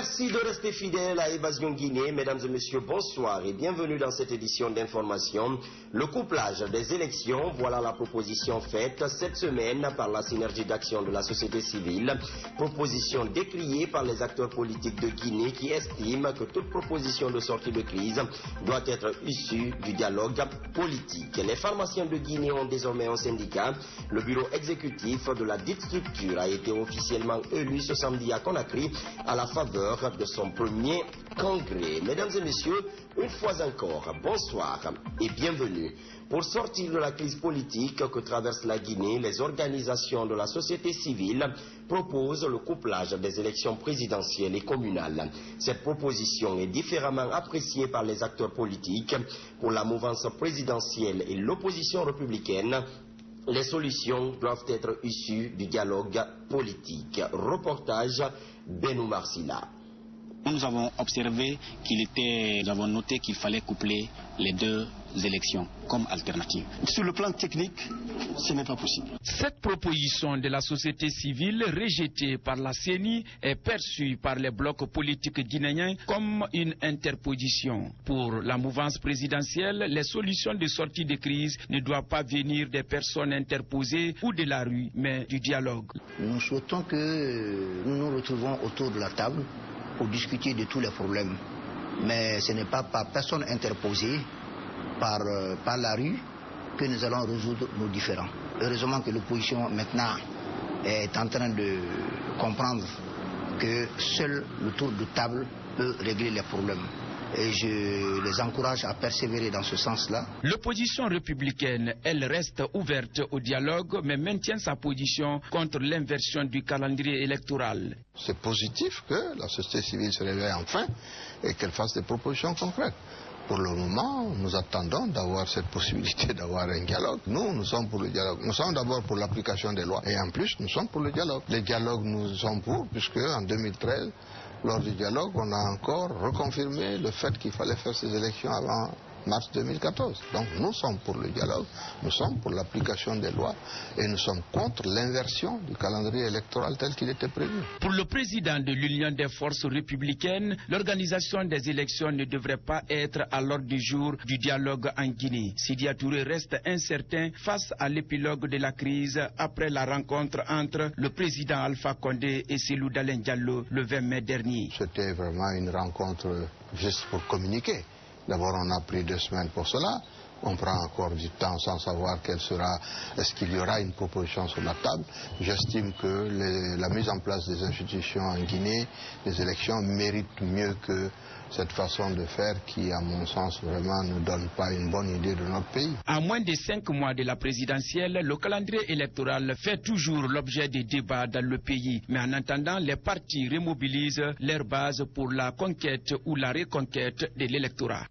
Merci de rester fidèles à Évasion Guinée. Mesdames et messieurs, bonsoir et bienvenue dans cette édition d'information. Le couplage des élections, voilà la proposition faite cette semaine par la synergie d'action de la société civile. Proposition décriée par les acteurs politiques de Guinée qui estiment que toute proposition de sortie de crise doit être issue du dialogue politique. Les pharmaciens de Guinée ont désormais un syndicat. Le bureau exécutif de la dite structure a été officiellement élu ce samedi à Conakry à la faveur de son premier congrès. Mesdames et messieurs, une fois encore, bonsoir et bienvenue. Pour sortir de la crise politique que traverse la Guinée, les organisations de la société civile proposent le couplage des élections présidentielles et communales. Cette proposition est différemment appréciée par les acteurs politiques. Pour la mouvance présidentielle et l'opposition républicaine, les solutions doivent être issues du dialogue politique. Reportage Benou Marsila. Nous avons observé nous avons noté qu'il fallait coupler les deux élections comme alternative. Sur le plan technique, ce n'est pas possible. Cette proposition de la société civile rejetée par la CENI est perçue par les blocs politiques guinéens comme une interposition. Pour la mouvance présidentielle, les solutions de sortie de crise ne doivent pas venir des personnes interposées ou de la rue, mais du dialogue. Nous souhaitons que nous nous retrouvons autour de la table pour discuter de tous les problèmes. Mais ce n'est pas par personne interposée, par la rue, que nous allons résoudre nos différends. Heureusement que l'opposition maintenant est en train de comprendre que seul le tour de table peut régler les problèmes. Et je les encourage à persévérer dans ce sens-là. L'opposition républicaine, elle reste ouverte au dialogue, mais maintient sa position contre l'inversion du calendrier électoral. C'est positif que la société civile se réveille enfin et qu'elle fasse des propositions concrètes. Pour le moment, nous attendons d'avoir cette possibilité d'avoir un dialogue. Nous sommes pour le dialogue. Nous sommes d'abord pour l'application des lois et en plus, nous sommes pour le dialogue. Les dialogues, nous sommes pour, puisque en 2013, lors du dialogue, on a encore reconfirmé le fait qu'il fallait faire ces élections avant mars 2014. Donc nous sommes pour le dialogue, nous sommes pour l'application des lois et nous sommes contre l'inversion du calendrier électoral tel qu'il était prévu. Pour le président de l'Union des forces républicaines, l'organisation des élections ne devrait pas être à l'ordre du jour du dialogue en Guinée. Sidya Touré reste incertain face à l'épilogue de la crise après la rencontre entre le président Alpha Condé et Cellou Dalein Diallo le 20 mai dernier. C'était vraiment une rencontre juste pour communiquer. D'abord, on a pris 2 semaines pour cela. On prend encore du temps sans savoir est-ce qu'il y aura une proposition sur la table. J'estime que la mise en place des institutions en Guinée, les élections, méritent mieux que cette façon de faire qui, à mon sens, vraiment ne donne pas une bonne idée de notre pays. À moins de 5 mois de la présidentielle, le calendrier électoral fait toujours l'objet des débats dans le pays. Mais en attendant, les partis remobilisent leurs bases pour la conquête ou la reconquête de l'électorat.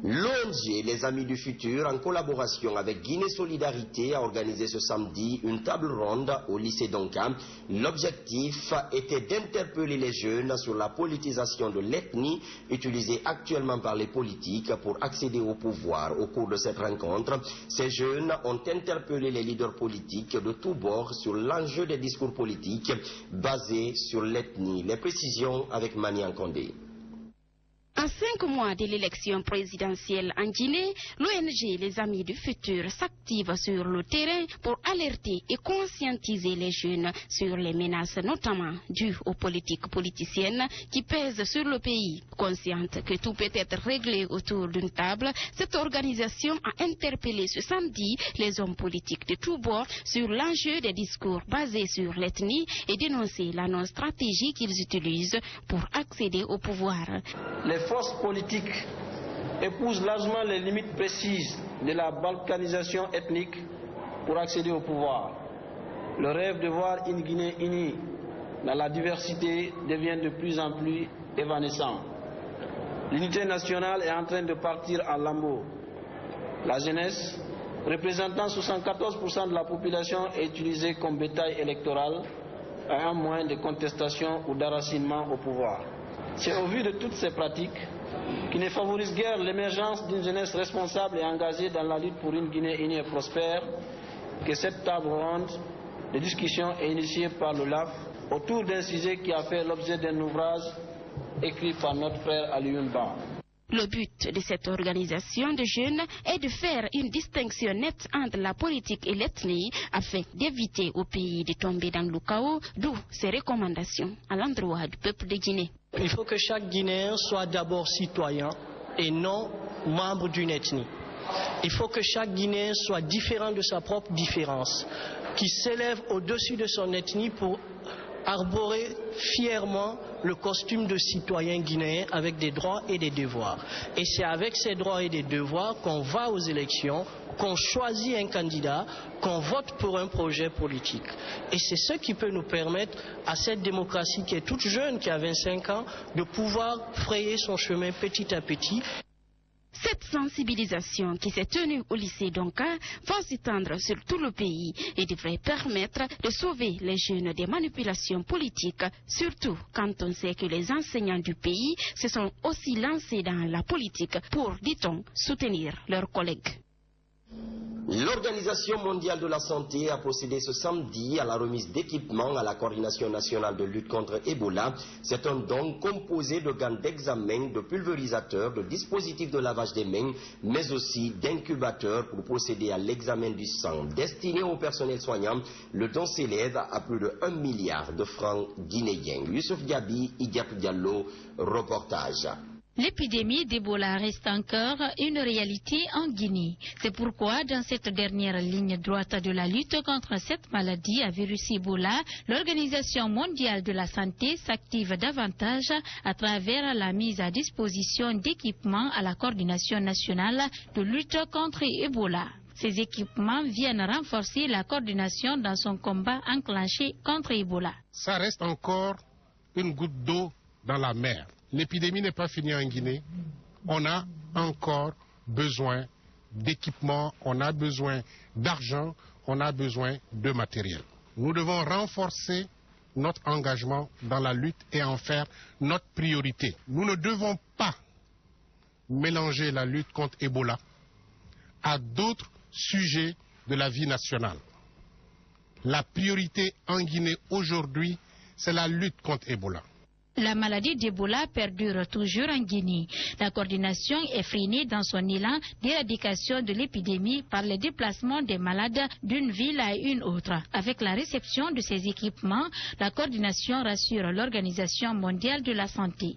L'ONG Les Amis du Futur, en collaboration avec Guinée Solidarité, a organisé ce samedi une table ronde au lycée Donka. L'objectif était d'interpeller les jeunes sur la politisation de l'ethnie utilisée actuellement par les politiques pour accéder au pouvoir. Au cours de cette rencontre, ces jeunes ont interpellé les leaders politiques de tous bords sur l'enjeu des discours politiques basés sur l'ethnie. Les précisions avec Manian Condé. À 5 mois de l'élection présidentielle en Guinée, l'ONG Les Amis du Futur s'active sur le terrain pour alerter et conscientiser les jeunes sur les menaces notamment dues aux politiques politiciennes qui pèsent sur le pays. Consciente que tout peut être réglé autour d'une table, cette organisation a interpellé ce samedi les hommes politiques de tous bords sur l'enjeu des discours basés sur l'ethnie et dénoncé la non-stratégie qu'ils utilisent pour accéder au pouvoir. Les forces politiques épousent largement les limites précises de la balkanisation ethnique pour accéder au pouvoir. Le rêve de voir une Guinée unie dans la diversité devient de plus en plus évanescent. L'unité nationale est en train de partir en lambeaux. La jeunesse, représentant 74% de la population, est utilisée comme bétail électoral à un moyen de contestation ou d'enracinement au pouvoir. C'est au vu de toutes ces pratiques qui ne favorisent guère l'émergence d'une jeunesse responsable et engagée dans la lutte pour une Guinée unie et prospère que cette table ronde de discussion est initiée par le LAF autour d'un sujet qui a fait l'objet d'un ouvrage écrit par notre frère Alioune Ba. Le but de cette organisation de jeunes est de faire une distinction nette entre la politique et l'ethnie afin d'éviter au pays de tomber dans le chaos, d'où ces recommandations à l'endroit du peuple de Guinée. Il faut que chaque Guinéen soit d'abord citoyen et non membre d'une ethnie. Il faut que chaque Guinéen soit différent de sa propre différence, qui s'élève au-dessus de son ethnie pour arborer fièrement le costume de citoyen guinéen avec des droits et des devoirs. Et c'est avec ces droits et des devoirs qu'on va aux élections, qu'on choisit un candidat, qu'on vote pour un projet politique. Et c'est ce qui peut nous permettre à cette démocratie qui est toute jeune, qui a 25 ans, de pouvoir frayer son chemin petit à petit. Cette sensibilisation qui s'est tenue au lycée Donka va s'étendre sur tout le pays et devrait permettre de sauver les jeunes des manipulations politiques, surtout quand on sait que les enseignants du pays se sont aussi lancés dans la politique pour, dit-on, soutenir leurs collègues. L'Organisation mondiale de la santé a procédé ce samedi à la remise d'équipements à la coordination nationale de lutte contre Ebola. C'est un don composé de gants d'examen, de pulvérisateurs, de dispositifs de lavage des mains, mais aussi d'incubateurs pour procéder à l'examen du sang. Destiné au personnel soignant, le don s'élève à plus de 1 milliard de francs guinéens. Youssouf Diaby, Idiap Diallo, reportage. L'épidémie d'Ebola reste encore une réalité en Guinée. C'est pourquoi, dans cette dernière ligne droite de la lutte contre cette maladie à virus Ebola, l'Organisation mondiale de la santé s'active davantage à travers la mise à disposition d'équipements à la coordination nationale de lutte contre Ebola. Ces équipements viennent renforcer la coordination dans son combat enclenché contre Ebola. Ça reste encore une goutte d'eau dans la mer. L'épidémie n'est pas finie en Guinée. On a encore besoin d'équipements, on a besoin d'argent, on a besoin de matériel. Nous devons renforcer notre engagement dans la lutte et en faire notre priorité. Nous ne devons pas mélanger la lutte contre Ebola à d'autres sujets de la vie nationale. La priorité en Guinée aujourd'hui, c'est la lutte contre Ebola. La maladie d'Ebola perdure toujours en Guinée. La coordination est freinée dans son élan d'éradication de l'épidémie par le déplacement des malades d'une ville à une autre. Avec la réception de ces équipements, la coordination rassure l'Organisation mondiale de la santé.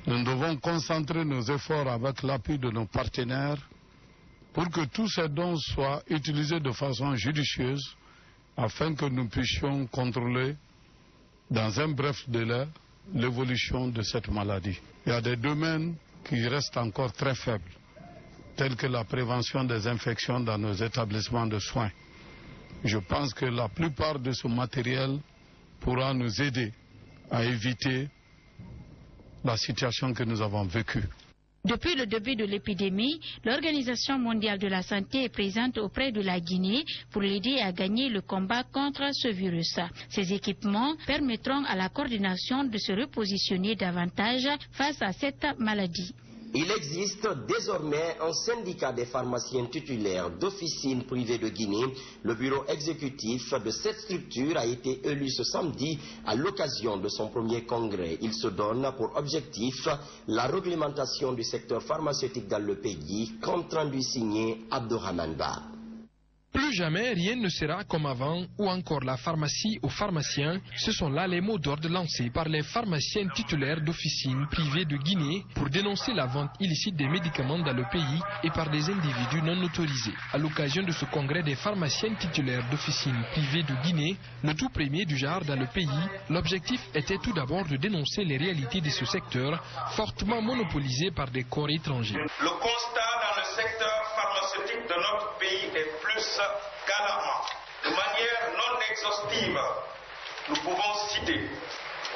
Nous devons concentrer nos efforts avec l'appui de nos partenaires pour que tous ces dons soient utilisés de façon judicieuse afin que nous puissions contrôler dans un bref délai l'évolution de cette maladie. Il y a des domaines qui restent encore très faibles, tels que la prévention des infections dans nos établissements de soins. Je pense que la plupart de ce matériel pourra nous aider à éviter la situation que nous avons vécue. Depuis le début de l'épidémie, l'Organisation mondiale de la santé est présente auprès de la Guinée pour l'aider à gagner le combat contre ce virus. Ces équipements permettront à la coordination de se repositionner davantage face à cette maladie. Il existe désormais un syndicat des pharmaciens titulaires d'officines privées de Guinée. Le bureau exécutif de cette structure a été élu ce samedi à l'occasion de son premier congrès. Il se donne pour objectif la réglementation du secteur pharmaceutique dans le pays, compte rendu signé Abdourahmane Ba. Plus jamais rien ne sera comme avant, ou encore la pharmacie aux pharmaciens. Ce sont là les mots d'ordre lancés par les pharmaciens titulaires d'officines privées de Guinée pour dénoncer la vente illicite des médicaments dans le pays et par des individus non autorisés. À l'occasion de ce congrès des pharmaciens titulaires d'officines privées de Guinée, le tout premier du genre dans le pays, l'objectif était tout d'abord de dénoncer les réalités de ce secteur fortement monopolisé par des corps étrangers. Le constat dans le secteur pharmaceutique de notre pays est plus qu'alarmant. De manière non exhaustive, nous pouvons citer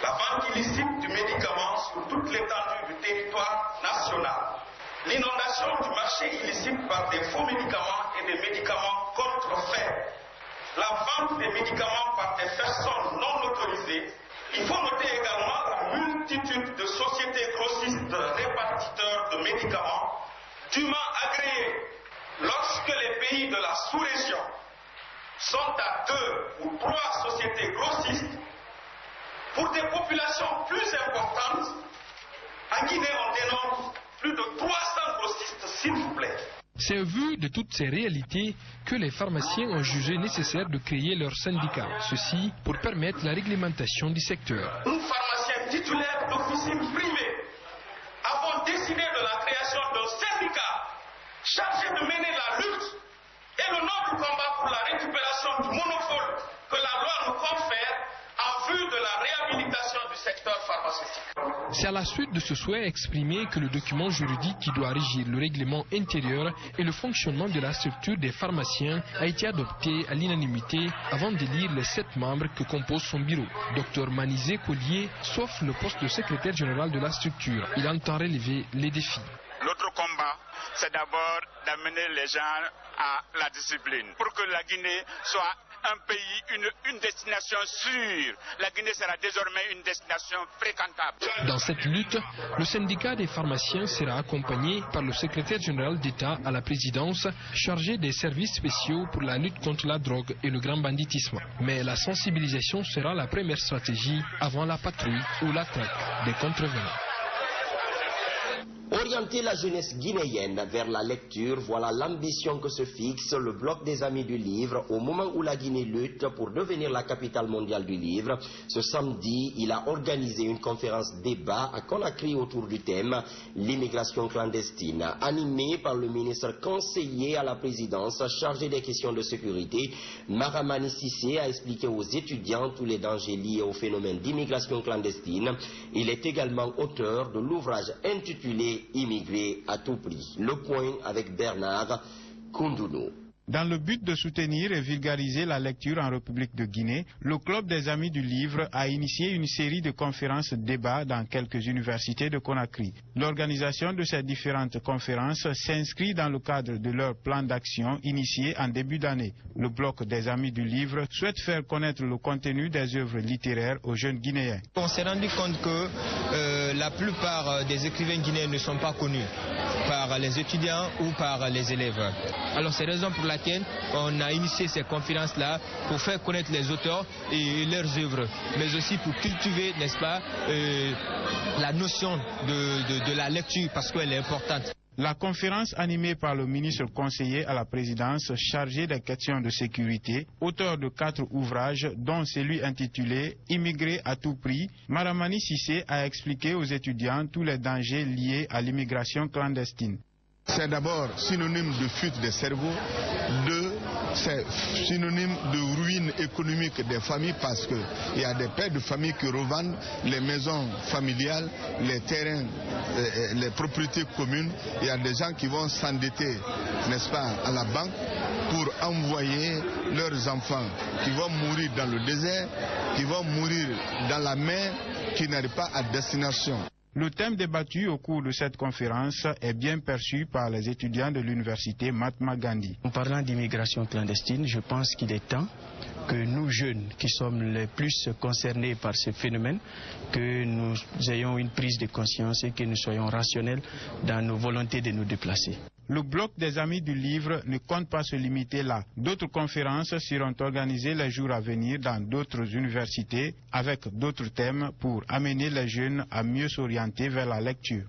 la vente illicite du médicament sur toute l'étendue du territoire national, l'inondation du marché illicite par des faux médicaments et des médicaments contrefaits, la vente des médicaments par des personnes non autorisées. Il faut noter également la multitude de sociétés grossistes répartiteurs de médicaments dûment agréés. Lorsque les pays de la sous-région sont à 2 ou 3 sociétés grossistes, pour des populations plus importantes, En Guinée, on dénombre plus de 300 grossistes, s'il vous plaît. C'est au vu de toutes ces réalités que les pharmaciens ont jugé nécessaire de créer leur syndicat. Ceci pour permettre la réglementation du secteur. Nous, pharmaciens titulaires d'officines privées, avons décidé de la création d'un syndicat chargé de mener la lutte et le noble combat pour la récupération du monopole que la loi nous confère en vue de la réhabilitation du secteur pharmaceutique. C'est à la suite de ce souhait exprimé que le document juridique qui doit régir le règlement intérieur et le fonctionnement de la structure des pharmaciens a été adopté à l'unanimité avant d'élire les 7 membres que compose son bureau. Dr Manizé Collier, sauf le poste de secrétaire général de la structure, il entend relever les défis. Notre combat, c'est d'abord d'amener les gens à la discipline pour que la Guinée soit un pays, une destination sûre. La Guinée sera désormais une destination fréquentable. Dans cette lutte, le syndicat des pharmaciens sera accompagné par le secrétaire général d'État à la présidence chargé des services spéciaux pour la lutte contre la drogue et le grand banditisme. Mais la sensibilisation sera la première stratégie avant la patrouille ou la traque des contrevenants. Orienter la jeunesse guinéenne vers la lecture, voilà l'ambition que se fixe le Bloc des Amis du Livre au moment où la Guinée lutte pour devenir la capitale mondiale du livre. Ce samedi, il a organisé une conférence débat à Conakry autour du thème « L'immigration clandestine ». Animé par le ministre conseiller à la présidence chargé des questions de sécurité, Maramani Cissé a expliqué aux étudiants tous les dangers liés au phénomène d'immigration clandestine. Il est également auteur de l'ouvrage intitulé Immigrer à tout prix. Le point avec Bernard Koundounou. Dans le but de soutenir et vulgariser la lecture en République de Guinée, le Club des Amis du Livre a initié une série de conférences débats dans quelques universités de Conakry. L'organisation de ces différentes conférences s'inscrit dans le cadre de leur plan d'action initié en début d'année. Le Bloc des Amis du Livre souhaite faire connaître le contenu des œuvres littéraires aux jeunes Guinéens. On s'est rendu compte que la plupart des écrivains guinéens ne sont pas connus par les étudiants ou par les élèves. Alors c'est raison pour laquelle on a initié ces conférences-là pour faire connaître les auteurs et leurs œuvres, mais aussi pour cultiver, n'est-ce pas, la notion de la lecture parce qu'elle est importante. La conférence animée par le ministre conseiller à la présidence chargé des questions de sécurité, auteur de 4 ouvrages dont celui intitulé « Immigrer à tout prix », Maramani Cissé a expliqué aux étudiants tous les dangers liés à l'immigration clandestine. C'est d'abord synonyme de fuite des cerveaux, c'est synonyme de ruine économique des familles parce qu'il y a des pères de famille qui revendent les maisons familiales, les terrains, les propriétés communes. Il y a des gens qui vont s'endetter, n'est-ce pas, à la banque pour envoyer leurs enfants qui vont mourir dans le désert, qui vont mourir dans la mer, qui n'arrivent pas à destination. Le thème débattu au cours de cette conférence est bien perçu par les étudiants de l'université Mahatma Gandhi. En parlant d'immigration clandestine, je pense qu'il est temps que nous jeunes, qui sommes les plus concernés par ce phénomène, que nous ayons une prise de conscience et que nous soyons rationnels dans nos volontés de nous déplacer. Le Bloc des Amis du Livre ne compte pas se limiter là. D'autres conférences seront organisées les jours à venir dans d'autres universités avec d'autres thèmes pour amener les jeunes à mieux s'orienter vers la lecture.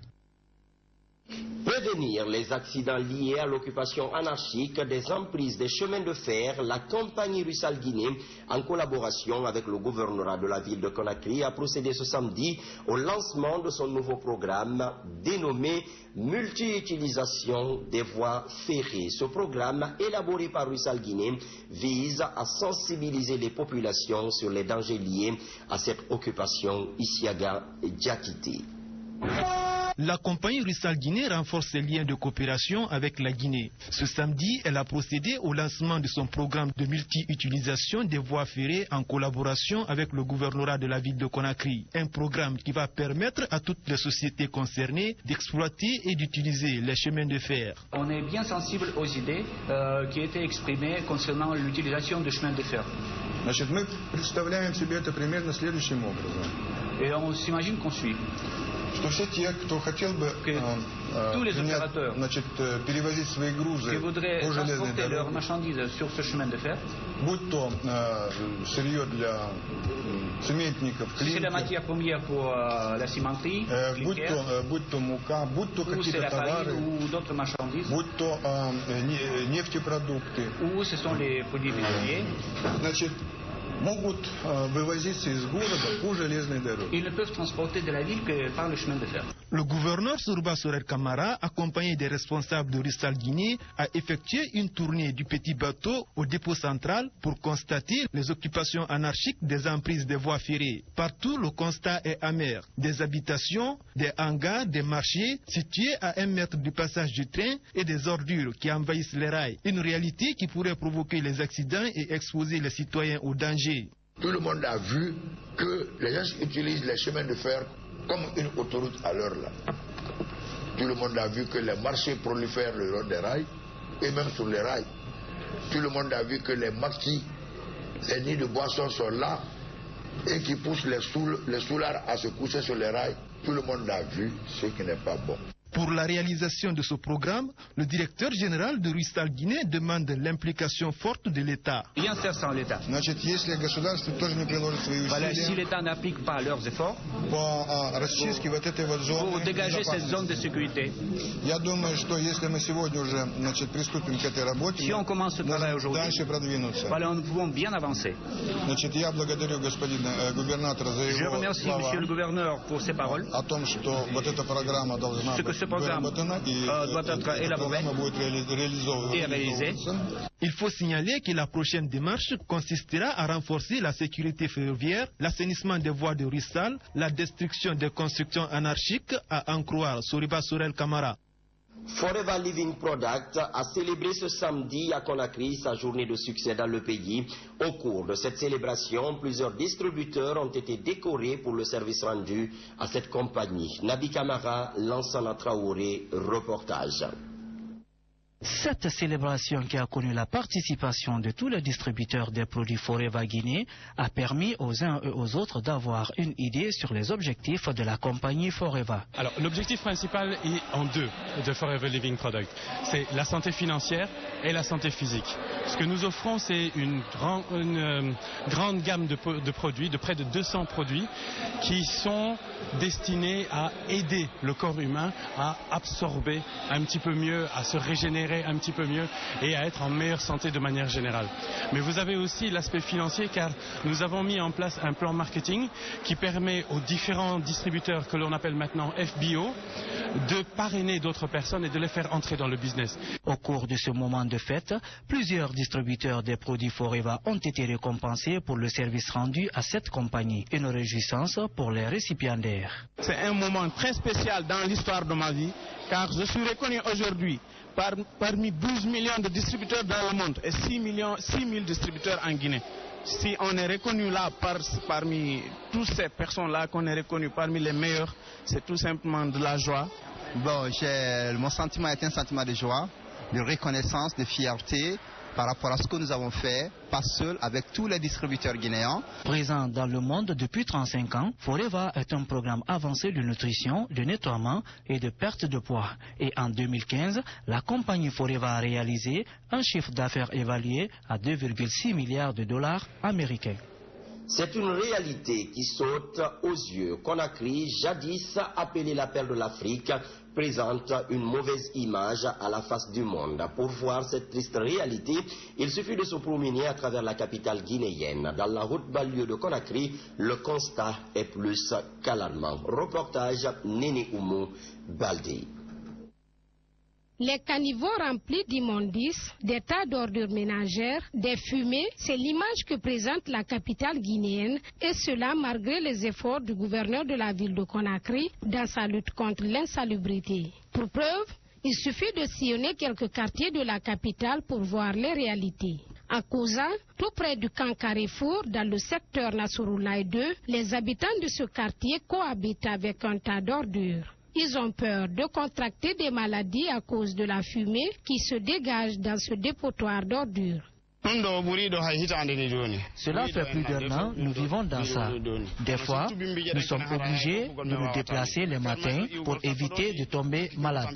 Prévenir les accidents liés à l'occupation anarchique des emprises des chemins de fer, la compagnie Rusal Guinée, en collaboration avec le gouvernorat de la ville de Conakry, a procédé ce samedi au lancement de son nouveau programme dénommé Multi-utilisation des voies ferrées. Ce programme, élaboré par Rusal Guinée, vise à sensibiliser les populations sur les dangers liés à cette occupation Isiaga-Diakité. La compagnie Rusal Guinée renforce ses liens de coopération avec la Guinée. Ce samedi, elle a procédé au lancement de son programme de multi-utilisation des voies ferrées en collaboration avec le gouvernorat de la ville de Conakry. Un programme qui va permettre à toutes les sociétés concernées d'exploiter et d'utiliser les chemins de fer. On est bien sensible aux idées qui étaient exprimées concernant l'utilisation des chemins de fer. Et on s'imagine qu'on suit. что все те, кто хотел бы tous les opérateurs перевозить свои грузы qui voudraient по железной transporter leurs дороге, marchandises sur ce chemin de fer, будь то сырье для цементников, si c'est la клинкер, matière première pour la cimenterie, будь то мука, будь то ou c'est какие-то la товары, farine ou d'autres marchandises, будь то нефтепродукты, ou ce sont les produits pétroliers, значит, могут вывозиться из города по железной дороге. ils ne peuvent transporter de la ville que par le chemin de fer. Le gouverneur Sourba Sorel Kamara, accompagné des responsables de Rustal Guinée, a effectué une tournée du petit bateau au dépôt central pour constater les occupations anarchiques des emprises des voies ferrées. Partout, le constat est amer. Des habitations, des hangars, des marchés situés à 1 mètre du passage du train et des ordures qui envahissent les rails. Une réalité qui pourrait provoquer les accidents et exposer les citoyens au danger. Tout le monde a vu que les gens utilisent les chemins de fer comme une autoroute à l'heure là. Tout le monde a vu que les marchés prolifèrent le long des rails et même sur les rails. Tout le monde a vu que les maquis, les nids de boissons sont là et qui poussent les soulards à se coucher sur les rails. Tout le monde a vu ce qui n'est pas bon. Pour la réalisation de ce programme, le directeur général de Rustal Guinée demande l'implication forte de l'État. Rien faire sans l'État. Значит, если государство тоже не приложит свои Voilà, si усилия l'État n'applique pas leurs efforts по расчистке вот этой вот зоны pour dégager cette zone de sécurité, я думаю, что если мы сегодня уже, значит, приступим к этой работе, si on commence ce travail aujourd'hui, дальше продвинуться. voilà, nous pouvons bien avancer. Значит, я благодарю господина губернатора за Je его remercie слова monsieur le gouverneur pour ses paroles. о том, что вот эта программа должна быть Ce programme doit être élaboré et réalisé. Il faut signaler que la prochaine démarche consistera à renforcer la sécurité ferroviaire, l'assainissement des voies de Rustal, la destruction des constructions anarchiques, à en croire Souriba Sorel Kamara. Forever Living Product a célébré ce samedi à Conakry sa journée de succès dans le pays. Au cours de cette célébration, plusieurs distributeurs ont été décorés pour le service rendu à cette compagnie. Nabi Kamara, Lansana Traoré, reportage. Cette célébration qui a connu la participation de tous les distributeurs des produits Forever Guinée a permis aux uns et aux autres d'avoir une idée sur les objectifs de la compagnie Forever. Alors l'objectif principal est en deux de Forever Living Product. C'est la santé financière et la santé physique. Ce que nous offrons, c'est une grande gamme de produits, de près de 200 produits qui sont destinés à aider le corps humain à absorber un petit peu mieux, à se régénérer un petit peu mieux et à être en meilleure santé de manière générale. Mais vous avez aussi l'aspect financier car nous avons mis en place un plan marketing qui permet aux différents distributeurs que l'on appelle maintenant FBO de parrainer d'autres personnes et de les faire entrer dans le business. Au cours de ce moment de fête, plusieurs distributeurs des produits Forever ont été récompensés pour le service rendu à cette compagnie. Une réjouissance pour les récipiendaires. C'est un moment très spécial dans l'histoire de ma vie car je suis reconnu aujourd'hui parmi 12 millions de distributeurs dans le monde et 6 000 distributeurs en Guinée. Si on est reconnu là parmi toutes ces personnes-là, qu'on est reconnu parmi les meilleurs, c'est tout simplement de la joie. Bon, mon sentiment est un sentiment de joie, de reconnaissance, de fierté par rapport à ce que nous avons fait, pas seul, avec tous les distributeurs guinéens. Présent dans le monde depuis 35 ans, Forever est un programme avancé de nutrition, de nettoiement et de perte de poids. Et en 2015, la compagnie Forever a réalisé un chiffre d'affaires évalué à 2,6 milliards de dollars américains. C'est une réalité qui saute aux yeux. Conakry, jadis appelée la perle de l'Afrique, présente une mauvaise image à la face du monde. Pour voir cette triste réalité, il suffit de se promener à travers la capitale guinéenne. Dans la haute banlieue de Conakry, le constat est plus qu'alarmant. Reportage Néné Oumou Baldé. Les caniveaux remplis d'immondices, des tas d'ordures ménagères, des fumées, c'est l'image que présente la capitale guinéenne, et cela malgré les efforts du gouverneur de la ville de Conakry dans sa lutte contre l'insalubrité. Pour preuve, il suffit de sillonner quelques quartiers de la capitale pour voir les réalités. À Kouza, tout près du camp Carrefour, dans le secteur Nassourulaye 2, les habitants de ce quartier cohabitent avec un tas d'ordures. Ils ont peur de contracter des maladies à cause de la fumée qui se dégage dans ce dépotoir d'ordures. Cela fait plus d'un an, nous vivons dans ça. Des fois, nous sommes obligés de nous déplacer les matins pour éviter de tomber malade.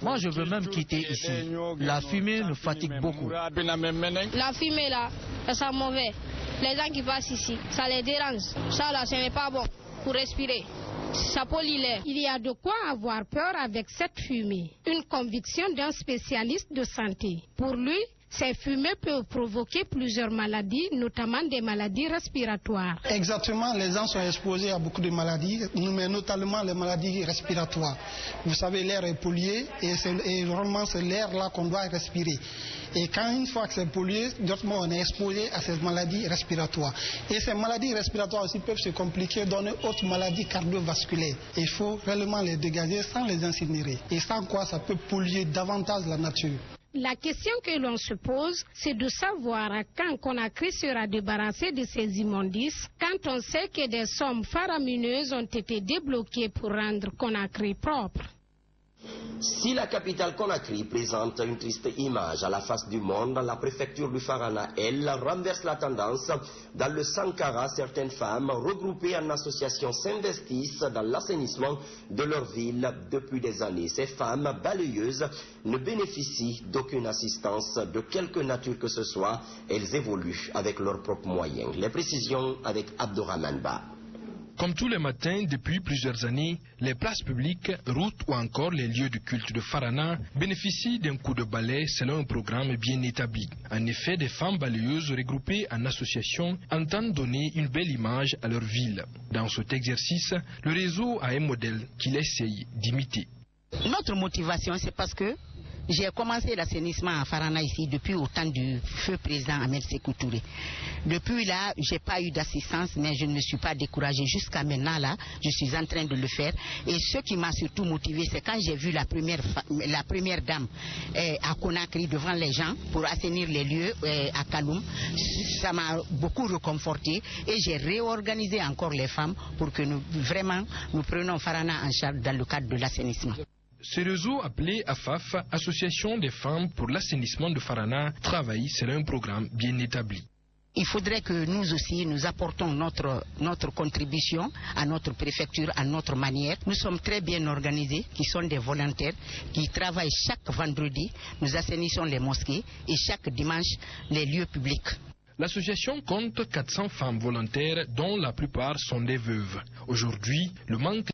Moi, je veux même quitter ici. La fumée nous fatigue beaucoup. La fumée là, ça sent mauvais. Les gens qui passent ici, ça les dérange. Ça là, ce n'est pas bon pour respirer. Ça pollue l'air. Il y a de quoi avoir peur avec cette fumée. Une conviction d'un spécialiste de santé. Pour lui, ces fumées peuvent provoquer plusieurs maladies, notamment des maladies respiratoires. Exactement, les gens sont exposés à beaucoup de maladies, mais notamment les maladies respiratoires. Vous savez, l'air est pollué et vraiment c'est l'air là qu'on doit respirer. Et quand une fois que c'est pollué, d'autrement on est exposé à ces maladies respiratoires. Et ces maladies respiratoires aussi peuvent se compliquer dans d'autres maladies cardiovasculaires. Il faut réellement les dégager sans les incinérer. Et sans quoi ça peut polluer davantage la nature. La question que l'on se pose, c'est de savoir quand Conakry sera débarrassé de ces immondices, quand on sait que des sommes faramineuses ont été débloquées pour rendre Conakry propre. Si la capitale Conakry présente une triste image à la face du monde, la préfecture du Farana, elle, renverse la tendance. Dans le Sankara, certaines femmes regroupées en associations s'investissent dans l'assainissement de leur ville depuis des années. Ces femmes balayeuses ne bénéficient d'aucune assistance de quelque nature que ce soit. Elles évoluent avec leurs propres moyens. Les précisions avec Abdourahmane Ba. Comme tous les matins depuis plusieurs années, les places publiques, routes ou encore les lieux de culte de Farana bénéficient d'un coup de balai selon un programme bien établi. En effet, des femmes balayeuses regroupées en associations entendent donner une belle image à leur ville. Dans cet exercice, le réseau a un modèle qu'il essaye d'imiter. Notre motivation, c'est parce que j'ai commencé l'assainissement à Farana ici depuis au temps du feu président Ahmed Sékou Touré. Depuis là, je n'ai pas eu d'assistance, mais je ne me suis pas découragé. Jusqu'à maintenant, là, je suis en train de le faire. Et ce qui m'a surtout motivé, c'est quand j'ai vu la première dame à Conakry devant les gens pour assainir les lieux à Kaloum. Ça m'a beaucoup réconforté et j'ai réorganisé encore les femmes pour que nous prenions Farana en charge dans le cadre de l'assainissement. Ce réseau appelé AFAF, Association des femmes pour l'assainissement de Farana, travaille selon un programme bien établi. Il faudrait que nous aussi, nous apportons notre contribution à notre préfecture, à notre manière. Nous sommes très bien organisés, qui sont des volontaires, qui travaillent chaque vendredi. Nous assainissons les mosquées et chaque dimanche les lieux publics. L'association compte 400 femmes volontaires, dont la plupart sont des veuves. Aujourd'hui, le manque